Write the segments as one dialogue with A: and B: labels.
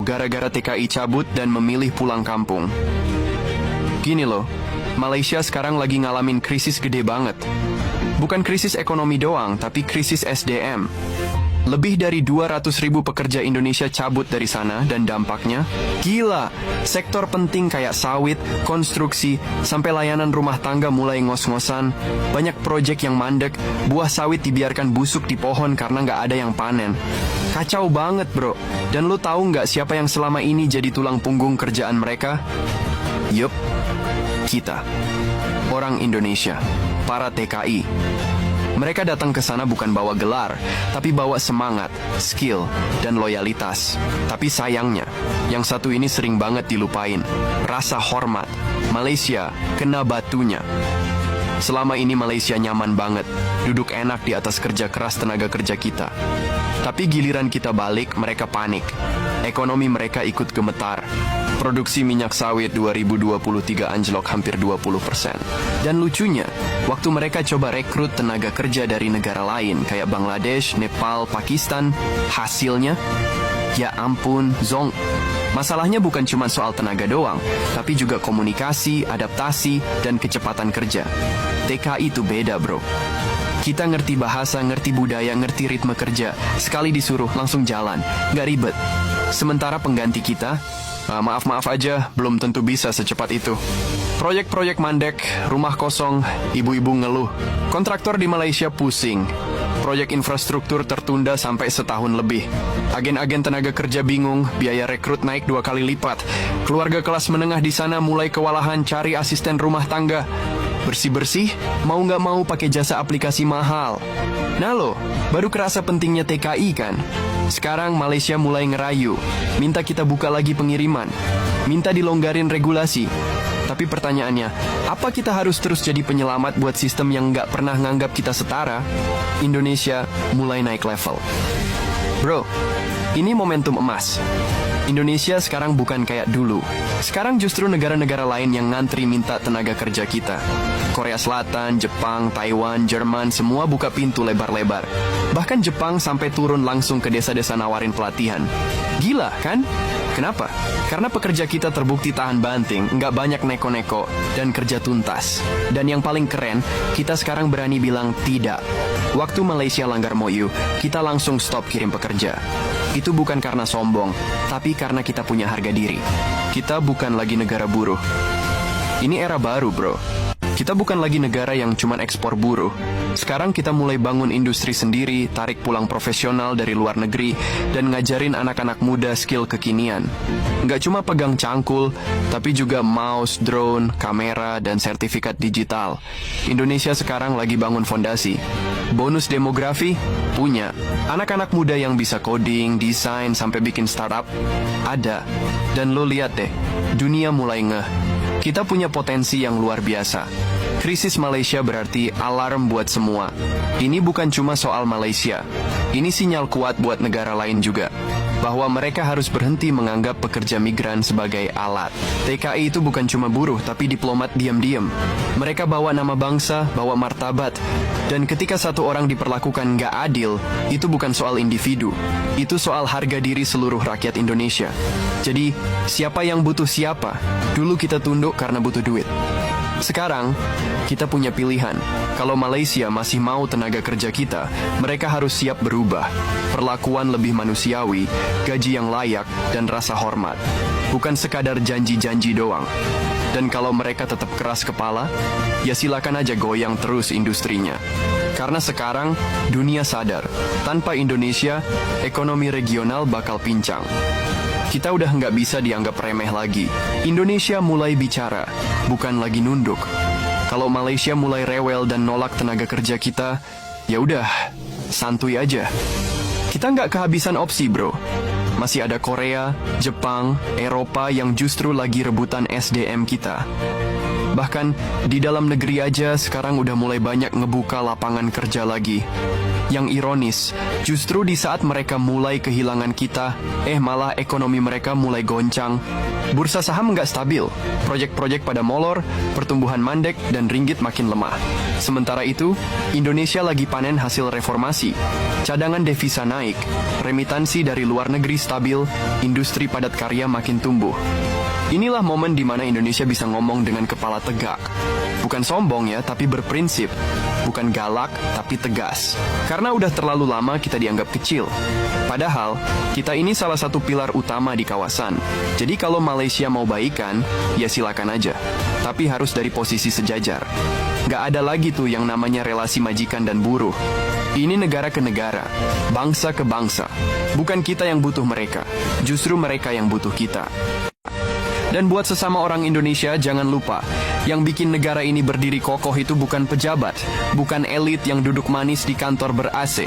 A: gara-gara TKI cabut dan memilih pulang kampung. Gini loh, Malaysia sekarang lagi ngalamin krisis gede banget. Bukan krisis ekonomi doang, tapi krisis SDM. Lebih dari 200.000 pekerja Indonesia cabut dari sana dan dampaknya, gila. Sektor penting kayak sawit, konstruksi, sampai layanan rumah tangga mulai ngos-ngosan. Banyak proyek yang mandek, buah sawit dibiarkan busuk di pohon karena nggak ada yang panen. Kacau banget bro. Dan lu tahu nggak siapa yang selama ini jadi tulang punggung kerjaan mereka? Yup, kita. Orang Indonesia, para TKI. Mereka datang ke sana bukan bawa gelar, tapi bawa semangat, skill, dan loyalitas. Tapi sayangnya, yang satu ini sering banget dilupain. Rasa hormat. Malaysia kena batunya. Selama ini Malaysia nyaman banget, duduk enak di atas kerja keras tenaga kerja kita. Tapi giliran kita balik, mereka panik. Ekonomi mereka ikut gemetar. Produksi minyak sawit 2023 anjlok hampir 20%. Dan lucunya, waktu mereka coba rekrut tenaga kerja dari negara lain kayak Bangladesh, Nepal, Pakistan, hasilnya, ya ampun, zonk. Masalahnya bukan cuma soal tenaga doang, tapi juga komunikasi, adaptasi, dan kecepatan kerja. TKI itu beda bro. Kita ngerti bahasa, ngerti budaya, ngerti ritme kerja. Sekali disuruh, langsung jalan. Nggak ribet. Sementara pengganti kita, maaf-maaf aja, belum tentu bisa secepat itu. Proyek-proyek mandek, rumah kosong, ibu-ibu ngeluh. Kontraktor di Malaysia pusing. Proyek infrastruktur tertunda sampai setahun lebih. Agen-agen tenaga kerja bingung, biaya rekrut naik 2 kali lipat. Keluarga kelas menengah di sana mulai kewalahan cari asisten rumah tangga. Bersih-bersih, mau nggak mau pakai jasa aplikasi mahal. Nah lo, baru kerasa pentingnya TKI kan? Sekarang Malaysia mulai ngerayu, minta kita buka lagi pengiriman, minta dilonggarin regulasi. Tapi pertanyaannya, apa kita harus terus jadi penyelamat buat sistem yang nggak pernah nganggap kita setara? Indonesia mulai naik level. Bro, ini momentum emas. Indonesia sekarang bukan kayak dulu. Sekarang justru negara-negara lain yang ngantri minta tenaga kerja kita. Korea Selatan, Jepang, Taiwan, Jerman, semua buka pintu lebar-lebar. Bahkan Jepang sampai turun langsung ke desa-desa nawarin pelatihan. Gila, kan? Kenapa? Karena pekerja kita terbukti tahan banting, nggak banyak neko-neko, dan kerja tuntas. Dan yang paling keren, kita sekarang berani bilang tidak. Waktu Malaysia langgar MOU, kita langsung stop kirim pekerja. Itu bukan karena sombong, tapi karena kita punya harga diri. Kita bukan lagi negara buruh. Ini era baru, bro. Kita bukan lagi negara yang cuma ekspor buruh. Sekarang kita mulai bangun industri sendiri, tarik pulang profesional dari luar negeri, dan ngajarin anak-anak muda skill kekinian. Nggak cuma pegang cangkul, tapi juga mouse, drone, kamera, dan sertifikat digital. Indonesia sekarang lagi bangun fondasi. Bonus demografi? Punya. Anak-anak muda yang bisa coding, desain, sampai bikin startup? Ada. Dan lo lihat deh, dunia mulai ngeh. Kita punya potensi yang luar biasa. Krisis Malaysia berarti alarm buat semua. Ini bukan cuma soal Malaysia. Ini sinyal kuat buat negara lain juga. Bahwa mereka harus berhenti menganggap pekerja migran sebagai alat. TKI itu bukan cuma buruh, tapi diplomat diam-diam. Mereka bawa nama bangsa, bawa martabat. Dan ketika satu orang diperlakukan nggak adil, itu bukan soal individu. Itu soal harga diri seluruh rakyat Indonesia. Jadi, siapa yang butuh siapa? Dulu kita tunduk karena butuh duit. Sekarang, kita punya pilihan. Kalau Malaysia masih mau tenaga kerja kita, mereka harus siap berubah. Perlakuan lebih manusiawi, gaji yang layak, dan rasa hormat. Bukan sekadar janji-janji doang. Dan kalau mereka tetap keras kepala, ya silakan aja goyang terus industrinya. Karena sekarang, dunia sadar, tanpa Indonesia, ekonomi regional bakal pincang. Kita udah nggak bisa dianggap remeh lagi. Indonesia mulai bicara, bukan lagi nunduk. Kalau Malaysia mulai rewel dan nolak tenaga kerja kita, ya udah, santuy aja. Kita nggak kehabisan opsi, bro. Masih ada Korea, Jepang, Eropa yang justru lagi rebutan SDM kita. Bahkan di dalam negeri aja sekarang udah mulai banyak ngebuka lapangan kerja lagi. Yang ironis, justru di saat mereka mulai kehilangan kita, malah ekonomi mereka mulai goncang. Bursa saham nggak stabil, proyek-proyek pada molor, pertumbuhan mandek, dan ringgit makin lemah. Sementara itu, Indonesia lagi panen hasil reformasi. Cadangan devisa naik, remitansi dari luar negeri stabil, industri padat karya makin tumbuh. Inilah momen di mana Indonesia bisa ngomong dengan kepala tegak. Bukan sombong ya, tapi berprinsip. Bukan galak, tapi tegas. Karena udah terlalu lama kita dianggap kecil. Padahal, kita ini salah satu pilar utama di kawasan. Jadi kalau Malaysia mau baikan, ya silakan aja. Tapi harus dari posisi sejajar. Gak ada lagi tuh yang namanya relasi majikan dan buruh. Ini negara ke negara, bangsa ke bangsa. Bukan kita yang butuh mereka, justru mereka yang butuh kita. Dan buat sesama orang Indonesia, jangan lupa, yang bikin negara ini berdiri kokoh itu bukan pejabat, bukan elit yang duduk manis di kantor ber-AC,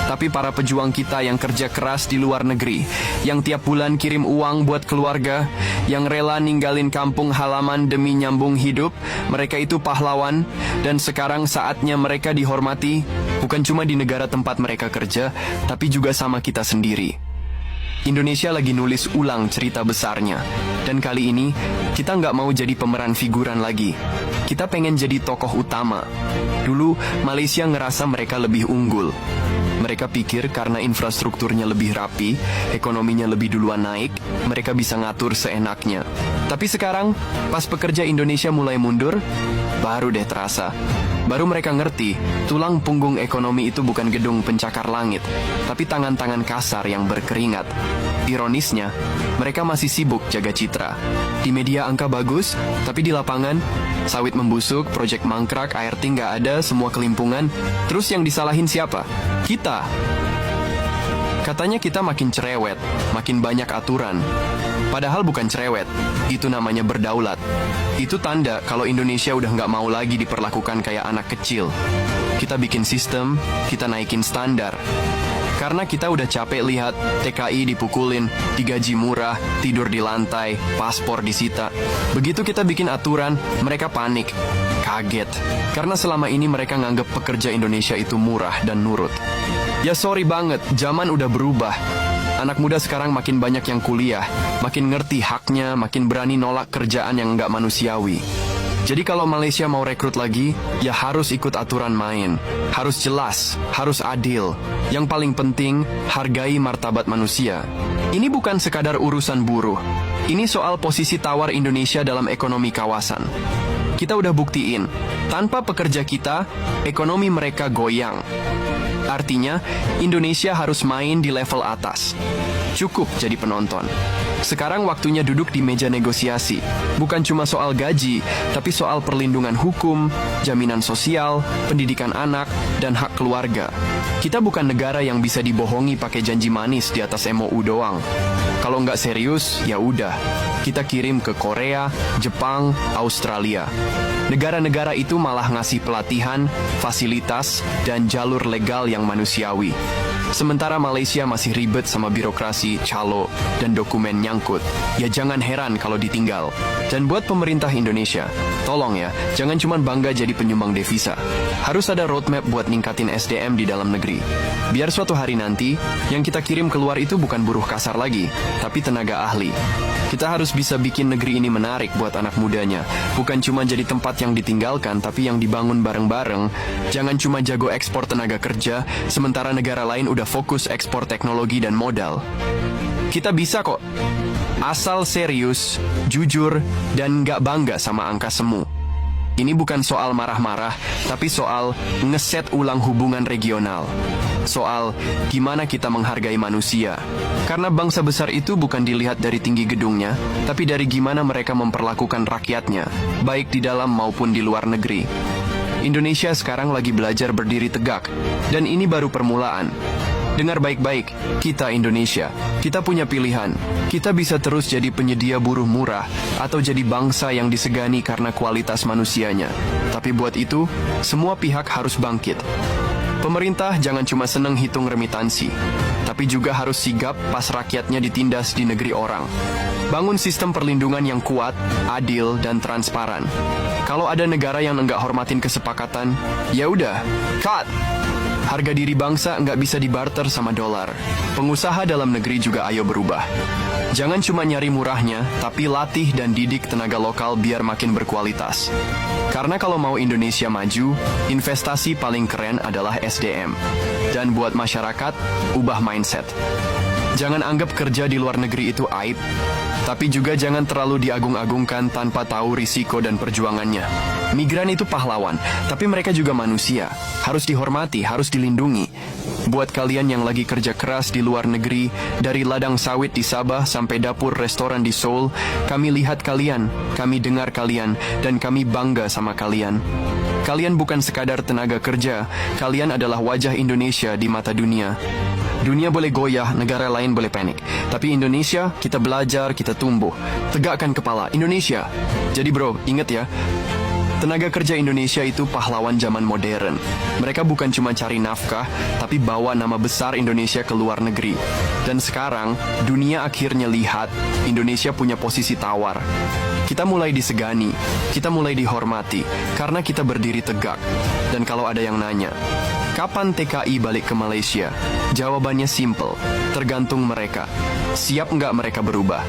A: tapi para pejuang kita yang kerja keras di luar negeri, yang tiap bulan kirim uang buat keluarga, yang rela ninggalin kampung halaman demi nyambung hidup. Mereka itu pahlawan, dan sekarang saatnya mereka dihormati, bukan cuma di negara tempat mereka kerja, tapi juga sama kita sendiri. Indonesia lagi nulis ulang cerita besarnya. Dan kali ini, kita nggak mau jadi pemeran figuran lagi. Kita pengen jadi tokoh utama. Dulu, Malaysia ngerasa mereka lebih unggul. Mereka pikir karena infrastrukturnya lebih rapi, ekonominya lebih duluan naik, mereka bisa ngatur seenaknya. Tapi sekarang, pas pekerja Indonesia mulai mundur, baru deh terasa. Baru mereka ngerti, tulang punggung ekonomi itu bukan gedung pencakar langit, tapi tangan-tangan kasar yang berkeringat. Ironisnya, mereka masih sibuk jaga citra. Di media angka bagus, tapi di lapangan, sawit membusuk, proyek mangkrak, ART nggak ada, semua kelimpungan. Terus yang disalahin siapa? Kita. Katanya kita makin cerewet, makin banyak aturan. Padahal bukan cerewet, itu namanya berdaulat. Itu tanda kalau Indonesia udah nggak mau lagi diperlakukan kayak anak kecil. Kita bikin sistem, kita naikin standar. Karena kita udah capek lihat TKI dipukulin, digaji murah, tidur di lantai, paspor disita. Begitu kita bikin aturan, mereka panik, kaget. Karena selama ini mereka nganggap pekerja Indonesia itu murah dan nurut. Ya sorry banget, zaman udah berubah. Anak muda sekarang makin banyak yang kuliah, makin ngerti haknya, makin berani nolak kerjaan yang nggak manusiawi. Jadi kalau Malaysia mau rekrut lagi, ya harus ikut aturan main. Harus jelas, harus adil. Yang paling penting, hargai martabat manusia. Ini bukan sekadar urusan buruh. Ini soal posisi tawar Indonesia dalam ekonomi kawasan. Kita udah buktiin, tanpa pekerja kita, ekonomi mereka goyang. Artinya, Indonesia harus main di level atas. Cukup jadi penonton. Sekarang waktunya duduk di meja negosiasi. Bukan cuma soal gaji, tapi soal perlindungan hukum, jaminan sosial, pendidikan anak, dan hak keluarga. Kita bukan negara yang bisa dibohongi pakai janji manis di atas MOU doang. Kalau nggak serius, ya udah. Kita kirim ke Korea, Jepang, Australia. Negara-negara itu malah ngasih pelatihan, fasilitas, dan jalur legal yang manusiawi. Sementara Malaysia masih ribet sama birokrasi, calo, dan dokumen nyangkut. Ya jangan heran kalau ditinggal. Dan buat pemerintah Indonesia, tolong ya, jangan cuma bangga jadi penyumbang devisa. Harus ada roadmap buat ningkatin SDM di dalam negeri. Biar suatu hari nanti, yang kita kirim keluar itu bukan buruh kasar lagi, tapi tenaga ahli. Kita harus bisa bikin negeri ini menarik buat anak mudanya. Bukan cuma jadi tempat yang ditinggalkan, tapi yang dibangun bareng-bareng. Jangan cuma jago ekspor tenaga kerja, sementara negara lain udah fokus ekspor teknologi dan modal. Kita bisa kok. Asal serius, jujur, dan nggak bangga sama angka semu. Ini bukan soal marah-marah, tapi soal ngeset ulang hubungan regional. Soal gimana kita menghargai manusia. Karena bangsa besar itu bukan dilihat dari tinggi gedungnya, tapi dari gimana mereka memperlakukan rakyatnya, baik di dalam maupun di luar negeri. Indonesia sekarang lagi belajar berdiri tegak, dan ini baru permulaan. Dengar baik-baik, kita Indonesia, kita punya pilihan. Kita bisa terus jadi penyedia buruh murah, atau jadi bangsa yang disegani karena kualitas manusianya. Tapi buat itu, semua pihak harus bangkit. Pemerintah jangan cuma seneng hitung remitansi, tapi juga harus sigap pas rakyatnya ditindas di negeri orang. Bangun sistem perlindungan yang kuat, adil, dan transparan. Kalau ada negara yang enggak hormatin kesepakatan, ya udah, cut! Harga diri bangsa nggak bisa dibarter sama dolar. Pengusaha dalam negeri juga ayo berubah. Jangan cuma nyari murahnya, tapi latih dan didik tenaga lokal biar makin berkualitas. Karena kalau mau Indonesia maju, investasi paling keren adalah SDM. Dan buat masyarakat, ubah mindset. Jangan anggap kerja di luar negeri itu aib, tapi juga jangan terlalu diagung-agungkan tanpa tahu risiko dan perjuangannya. Migran itu pahlawan, tapi mereka juga manusia. Harus dihormati, harus dilindungi. Buat kalian yang lagi kerja keras di luar negeri, dari ladang sawit di Sabah sampai dapur restoran di Seoul, kami lihat kalian, kami dengar kalian, dan kami bangga sama kalian. Kalian bukan sekadar tenaga kerja, kalian adalah wajah Indonesia di mata dunia. Dunia boleh goyah, negara lain boleh panik. Tapi Indonesia, kita belajar, kita tumbuh. Tegakkan kepala, Indonesia. Jadi bro, ingat ya, tenaga kerja Indonesia itu pahlawan zaman modern. Mereka bukan cuma cari nafkah, tapi bawa nama besar Indonesia ke luar negeri. Dan sekarang, dunia akhirnya lihat Indonesia punya posisi tawar. Kita mulai disegani, kita mulai dihormati, karena kita berdiri tegak. Dan kalau ada yang nanya, kapan TKI balik ke Malaysia? Jawabannya simple, tergantung mereka. Siap nggak mereka berubah?